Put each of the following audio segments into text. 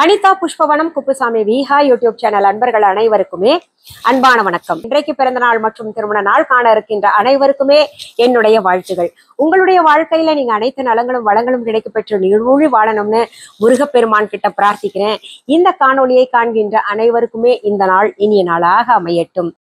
Anitha Pushpavanam Kuppusamy Viha YouTube channel அன்பர்கள் அனைவருக்குமே அன்பான வணக்கம். இன்றைக்கு பிறந்த நாள் மற்றும் திருமண நாள் காண இருக்கின்ற அனைவருக்குமே என்னுடைய வாழ்த்துகள். உங்களுடைய வாழ்க்கையில நீங்க அனைத்து நலங்களும் வளங்களும் கிடைக்க பெற்று நீழூழி வாழணும்னு முருகப்பெருமான் கிட்ட பிரார்த்திக்கிறேன். இந்த காணொலியை காண்கின்ற அனைவருக்குமே இந்த நாள் இனிய நாளாக அமையட்டும்.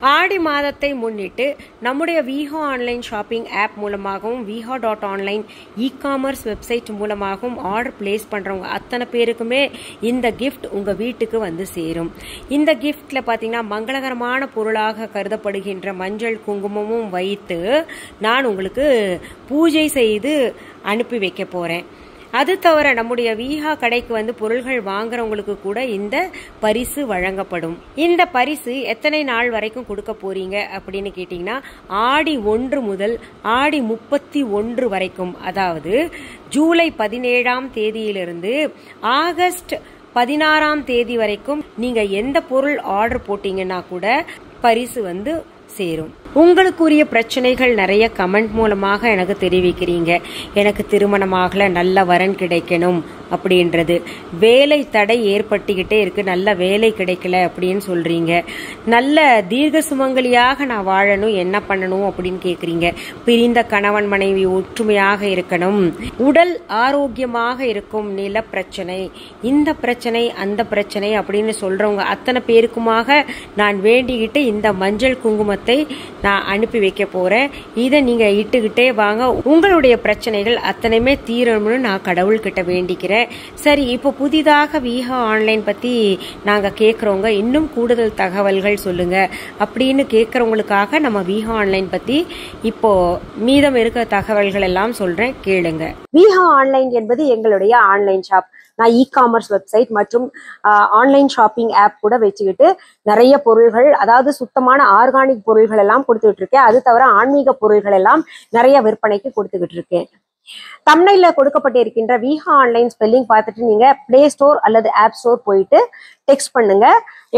ஆடி மாதத்தை முன்னிட்டு நம்முடைய விஹா ஆன்லைன் ஷாப்பிங் ஆப் மூலமாகவும் viha.online இ-காமர்ஸ் வெப்சைட் மூலமாகவும் ஆர்டர் பிளேஸ் பண்றவங்க அத்தனை பேருக்குமே இந்த கிஃப்ட் உங்க வீட்டுக்கு வந்து சேரும். இந்த கிஃப்ட்ல பாத்தீங்கன்னா மங்களகரமான பொருளாக கருதப்படுகின்ற மஞ்சள் குங்குமமும் வைத்து நான் உங்களுக்கு பூஜை செய்து அனுப்பி வைக்க போறேன். அது தவிர நம்முடைய விஹா கடைக்கு வந்து பொருள்கள் வாங்குறவங்களுக்கு கூட இந்த பரிசு வழங்கப்படும். இந்த பரிசு எத்தனை நாள் வரைக்கும் கொடுக்க போறீங்க அப்படின்னு கேட்டீங்கன்னா ஆடி 1 முதல் ஆடி 31 வரைக்கும், அதாவது ஜூலை 17ஆம் தேதியிலிருந்து ஆகஸ்ட் 16ஆம் தேதி வரைக்கும் நீங்க எந்த பொருள் ஆர்டர் போட்டீங்கன்னா கூட பரிசு வந்து சேரும். உங்களுக்குரிய பிரச்சனைகள் நிறைய கமெண்ட் மூலமாக எனக்கு தெரிவிக்கிறீங்க. எனக்கு திருமணமாகல, நல்ல வரன் கிடைக்கணும் அப்படின்றது, வேலை தடை ஏற்பட்டுக்கிட்டே இருக்கு, நல்ல வேலை கிடைக்கல அப்படின்னு சொல்றீங்க, நல்ல தீர்க்க சுமங்கலியாக நான் வாழணும், என்ன பண்ணணும் அப்படின்னு கேக்குறீங்க, பிரிந்த கணவன் மனைவி ஒற்றுமையாக இருக்கணும், உடல் ஆரோக்கியமாக இருக்கும், நில பிரச்சனை, இந்த பிரச்சனை அந்த பிரச்சனை அப்படின்னு சொல்றவங்க அத்தனை பேருக்குமாக நான் வேண்டிக்கிட்டு இந்த மஞ்சள் குங்குமத்தை நான் அனுப்பி வைக்க போறேன். இதை நீங்க இட்டுக்கிட்டே வாங்க. உங்களுடைய பிரச்சனைகள் அத்தனையுமே தீரணும்னு நான் கடவுள்கிட்ட வேண்டிக்கிறேன். சரி, இப்போ புதிதாக விஹா ஆன்லைன் பத்தி நாங்க கேக்குறவங்க இன்னும் கூடுதல் தகவல்கள் சொல்லுங்க அப்படின்னு கேக்குறவங்களுக்காக நம்ம விஹா ஆன்லைன் பத்தி இப்போ மீதம் இருக்க தகவல்கள் எல்லாம் சொல்றேன், கேளுங்க. விஹா ஆன்லைன் என்பது எங்களுடைய ஆன்லைன் ஷாப். நான் இ-காமர்ஸ் வெப்சைட் மற்றும் ஆன்லைன் ஷாப்பிங் ஆப் கூட வச்சுக்கிட்டு நிறைய பொருள்கள், அதாவது சுத்தமான ஆர்கானிக் பொருள்கள் எல்லாம் கொடுத்துக்கிட்டு இருக்கேன். அது தவிர ஆன்மீக பொருள்கள் எல்லாம் நிறைய விற்பனைக்கு கொடுத்துக்கிட்டு இருக்கேன். தம்ப்நெயில்ல கொடுக்கப்பட்டிருக்கின்ற விஹா ஆன்லைன் ஸ்பெல்லிங் பார்த்துட்டு நீங்க பிளே ஸ்டோர் அல்லது ஆப் ஸ்டோர் போயிட்டு டெக்ஸ்ட் பண்ணுங்க.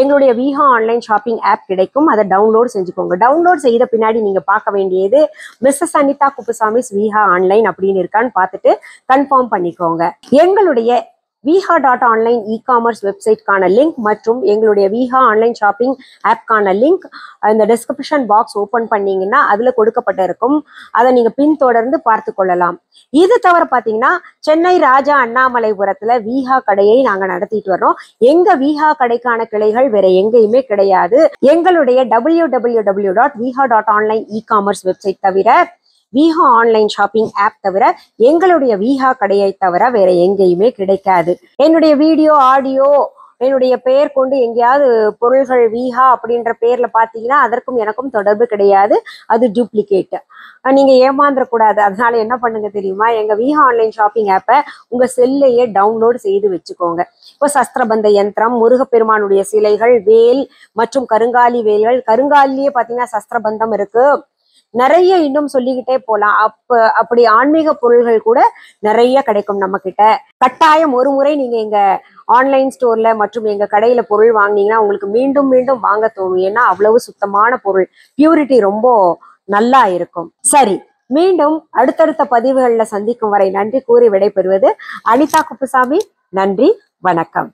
எங்களுடைய விஹா ஆன்லைன் ஷாப்பிங் ஆப் கிடைக்கும், அதை டவுன்லோட் செஞ்சுக்கோங்க. டவுன்லோட் செய்த பின்னாடி நீங்க பார்க்க வேண்டியது மிஸ்ஸஸ் அனிதா குப்புசாமிஸ் விஹா ஆன்லைன் அப்படின்னு இருக்கான்னு பார்த்துட்டு கன்ஃபார்ம் பண்ணிக்கோங்க. எங்களுடைய viha.online இ-காமர்ஸ் வெப்சைட்கான லிங்க் மற்றும் எங்களுடைய விஹா ஆன்லைன் ஷாப்பிங் ஆப்கான லிங்க் இந்த டிஸ்கிரிப்ஷன் பாக்ஸ் ஓபன் பண்ணீங்கன்னா அதுல கொடுக்கப்பட்டிருக்கும். அதை நீங்க பின்தொடர்ந்து பார்த்து கொள்ளலாம். இது தவிர பாத்தீங்கன்னா சென்னை ராஜா அண்ணாமலைபுரத்துல விஹா கடையை நாங்க நடத்திட்டு வர்றோம். எங்க விஹா கடைக்கான கிளைகள் வேற எங்கேயுமே கிடையாது. எங்களுடைய www.viha.online இ-காமர்ஸ் வெப்சைட் தவிர, விஹா ஆன்லைன் ஷாப்பிங் ஆப் தவிர, எங்களுடைய விஹா கடையை தவிர வேற எங்கேயுமே கிடைக்காது. என்னுடைய வீடியோ ஆடியோ என்னுடைய பெயர் கொண்டு எங்கேயாவது பொருள்கள் விஹா அப்படின்ற பேர்ல பாத்தீங்கன்னா அதற்கும் எனக்கும் தொடர்பு கிடையாது. அது டூப்ளிகேட். நீங்க ஏமாந்துடக்கூடாது. அதனால என்ன பண்ணுங்க தெரியுமா, எங்க விஹா ஆன்லைன் ஷாப்பிங் ஆப்பை உங்க செல்லையே டவுன்லோட் செய்து வச்சுக்கோங்க. இப்போ சஸ்திரபந்த யந்திரம், முருகப்பெருமானுடைய சிலைகள், வேல் மற்றும் கருங்காலி வேல்கள், கருங்காலிலேயே பாத்தீங்கன்னா சஸ்திரபந்தம் இருக்கு, நிறைய இன்னும் சொல்லிக்கிட்டே போலாம். அப்படி ஆன்மீக பொருள்கள் கூட நிறைய கிடைக்கும் நம்ம கிட்ட. கட்டாயம் ஒரு முறை நீங்க எங்க ஆன்லைன் ஸ்டோர்ல மற்றும் எங்க கடையில பொருள் வாங்கினீங்கன்னா உங்களுக்கு மீண்டும் மீண்டும் வாங்க தோணும். ஏன்னா அவ்வளவு சுத்தமான பொருள், பியூரிட்டி ரொம்ப நல்லா இருக்கும். சரி, மீண்டும் அடுத்தடுத்த பதிவுகள்ல சந்திக்கும் வரை நன்றி கூறி விடைபெறுவது அனிதா குப்புசாமி. நன்றி, வணக்கம்.